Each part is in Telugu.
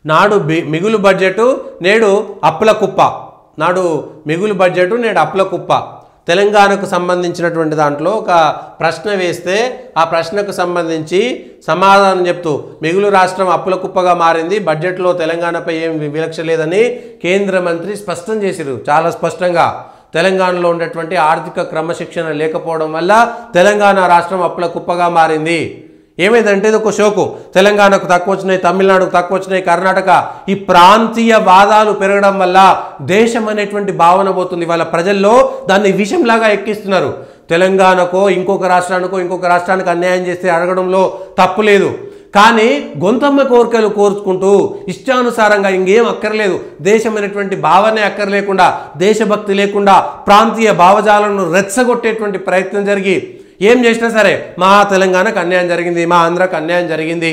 నాడు మిగులు బడ్జెట్ నేడు అప్పుల కుప్ప. నాడు మిగులు బడ్జెట్ నేడు అప్పుల కుప్ప. తెలంగాణకు సంబంధించినటువంటి దాంట్లో ఒక ప్రశ్న వేస్తే ఆ ప్రశ్నకు సంబంధించి సమాధానం చెప్తూ మిగులు రాష్ట్రం అప్పుల కుప్పగా మారింది, బడ్జెట్లో తెలంగాణపై ఏం వివక్ష లేదని కేంద్ర మంత్రి స్పష్టం చేశారు. చాలా స్పష్టంగా తెలంగాణలో ఉన్నటువంటి ఆర్థిక క్రమశిక్షణ లేకపోవడం వల్ల తెలంగాణ రాష్ట్రం అప్పుల కుప్పగా మారింది. ఏమైందంటే ఇది ఒక షోకు. తెలంగాణకు తక్కువ వచ్చినాయి, తమిళనాడుకు తక్కువ వచ్చినాయి, కర్ణాటక, ఈ ప్రాంతీయ వాదాలు పెరగడం వల్ల దేశం అనేటువంటి భావన పోతుంది. వాళ్ళ ప్రజల్లో దాన్ని విషంలాగా ఎక్కిస్తున్నారు. తెలంగాణకో ఇంకొక రాష్ట్రానికి అన్యాయం చేస్తే అడగడంలో తప్పు లేదు, కానీ గొంతమ్మ కోరికలు కోరుకుంటూ ఇష్టానుసారంగా ఇంకేం అక్కర్లేదు, దేశం అనేటువంటి భావనే అక్కర్లేకుండా, దేశభక్తి లేకుండా ప్రాంతీయ భావజాలను రెచ్చగొట్టేటువంటి ప్రయత్నం జరిగి ఏం చేసినా సరే మా తెలంగాణకు అన్యాయం జరిగింది, మా ఆంధ్రాకు అన్యాయం జరిగింది,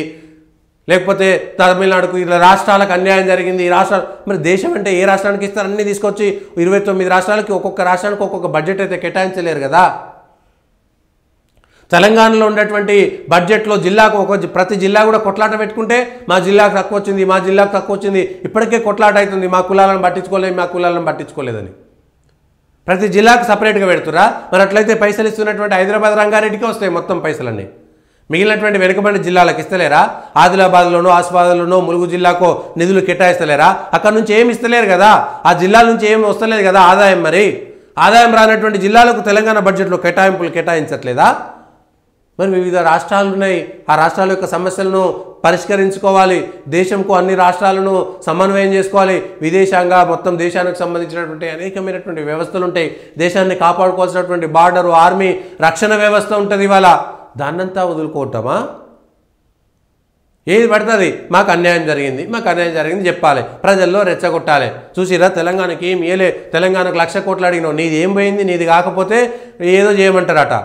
లేకపోతే తమిళనాడుకు ఇలా రాష్ట్రాలకు అన్యాయం జరిగింది. ఈ రాష్ట్రాలు మరి దేశం అంటే ఏ రాష్ట్రానికి ఇస్తారు? అన్నీ తీసుకొచ్చి 29 రాష్ట్రాలకి ఒక్కొక్క రాష్ట్రానికి ఒక్కొక్క బడ్జెట్ అయితే కేటాయించలేరు కదా. తెలంగాణలో ఉన్నటువంటి బడ్జెట్లో జిల్లాకు ప్రతి జిల్లా కూడా కొట్లాట పెట్టుకుంటే మా జిల్లాకు తక్కువ వచ్చింది, మా జిల్లాకు తక్కువ వచ్చింది, ఇప్పటికే కొట్లాట అవుతుంది, మా కులాలను పట్టించుకోలేదు. ప్రతి జిల్లాకు సపరేట్గా పెడుతురా? మరి అట్లయితే పైసలు ఇస్తున్నటువంటి హైదరాబాద్ రంగారెడ్డికి వస్తాయి మొత్తం పైసలన్నీ, మిగిలినటువంటి వెనుకబడిన జిల్లాలకు ఇస్తలేరా? ఆదిలాబాద్లోనో ఆసిఫాబాద్లోనో ములుగు జిల్లాకో నిధులు కేటాయిస్తలేరా? అక్కడ నుంచి ఏమి ఇస్తలేరు కదా, ఆ జిల్లాల నుంచి ఏమి వస్తలేదు కదా ఆదాయం. మరి ఆదాయం రానటువంటి జిల్లాలకు తెలంగాణ బడ్జెట్లో కేటాయించట్లేదా? మరి వివిధ రాష్ట్రాలు ఉన్నాయి, ఆ రాష్ట్రాల యొక్క సమస్యలను పరిష్కరించుకోవాలి, దేశంకు అన్ని రాష్ట్రాలను సమన్వయం చేసుకోవాలి, విదేశాంగా మొత్తం దేశానికి సంబంధించినటువంటి అనేకమైనటువంటి వ్యవస్థలు ఉంటాయి, దేశాన్ని కాపాడుకోవాల్సినటువంటి బార్డరు, ఆర్మీ, రక్షణ వ్యవస్థ ఉంటుంది. ఇవాళ దాన్నంతా వదులుకోవటమా? ఏది పడుతుంది మాకు అన్యాయం జరిగింది చెప్పాలి, ప్రజల్లో రెచ్చగొట్టాలి. చూసిరా తెలంగాణకి ఏం ఇయలే, తెలంగాణకు 1,00,000 కోట్లు అడిగినావు, నీది ఏం పోయింది? నీది కాకపోతే ఏదో చేయమంటారట,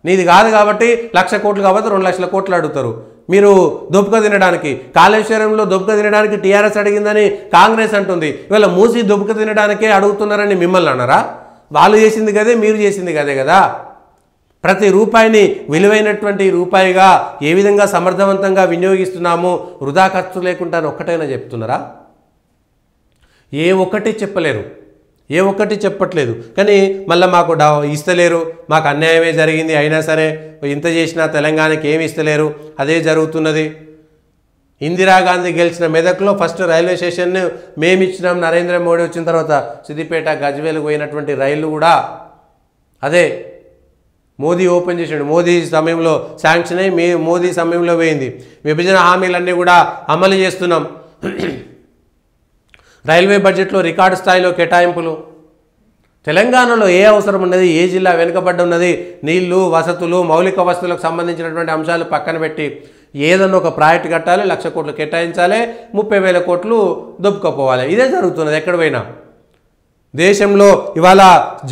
నీది కాదు కాబట్టి 1,00,000 కోట్లు కాబట్టి 2,00,000 కోట్లు అడుగుతారు. మీరు దొబ్బక తినడానికి, కాళేశ్వరంలో దొబ్బక తినడానికి టీఆర్ఎస్ అడిగిందని కాంగ్రెస్ అంటుంది, ఇవాళ మూసి దొబ్బక తినడానికే అడుగుతున్నారని మిమ్మల్ని అన్నారా? వాళ్ళు చేసింది కదే, మీరు చేసింది కదే కదా. ప్రతి రూపాయిని విలువైనటువంటి రూపాయిగా ఏ విధంగా సమర్థవంతంగా వినియోగిస్తున్నాము, వృధా ఖర్చు లేకుండా ఒక్కటైనా చెప్తున్నారా? ఏ ఒక్కటి చెప్పట్లేదు. కానీ మళ్ళీ మాకు ఇస్తలేరు, మాకు అన్యాయమే జరిగింది, అయినా సరే ఇంత చేసినా తెలంగాణకి ఏమి ఇస్తలేరు, అదే జరుగుతున్నది. ఇందిరాగాంధీ గెలిచిన మెదక్లో first railway station మేమిచ్చినాం, Narendra Modi వచ్చిన తర్వాత సిద్దిపేట గజ్వేల్ పోయినటువంటి రైళ్లు కూడా అదే మోదీ ఓపెన్ చేసాడు. మోదీ సమయంలో శాంక్షన్ అయ్యి మోదీ సమయంలో పోయింది. విభజన హామీలన్నీ కూడా అమలు చేస్తున్నాం. రైల్వే బడ్జెట్లో రికార్డు స్థాయిలో కేటాయింపులు. తెలంగాణలో ఏ అవసరం ఉన్నది, ఏ జిల్లా వెనుకబడ్డ ఉన్నది, నీళ్లు, వసతులు, మౌలిక వసతులకు సంబంధించినటువంటి అంశాలు పక్కన పెట్టి ఏదన్నా ఒక ప్రాజెక్టు కట్టాలి, 1,00,000 కోట్లు కేటాయించాలి, 30,000 కోట్లు దొబ్బుకపోవాలి. ఇదే జరుగుతున్నది ఎక్కడ పోయినా. దేశంలో ఇవాళ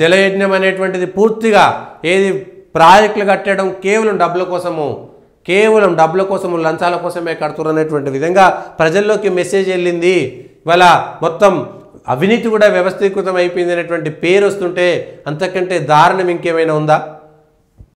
జలయజ్ఞం అనేటువంటిది పూర్తిగా ఏది ప్రాజెక్టులు కట్టడం కేవలం డబ్బుల కోసము లంచాల కోసమే కడుతున్నారు అనేటువంటి విధంగా ప్రజల్లోకి మెసేజ్ వెళ్ళింది. ఇవాళ మొత్తం అవినీతి కూడా వ్యవస్థీకృతం అయిపోయింది అనేటువంటి పేరు వస్తుంటే అంతకంటే దారుణం ఇంకేమైనా ఉందా?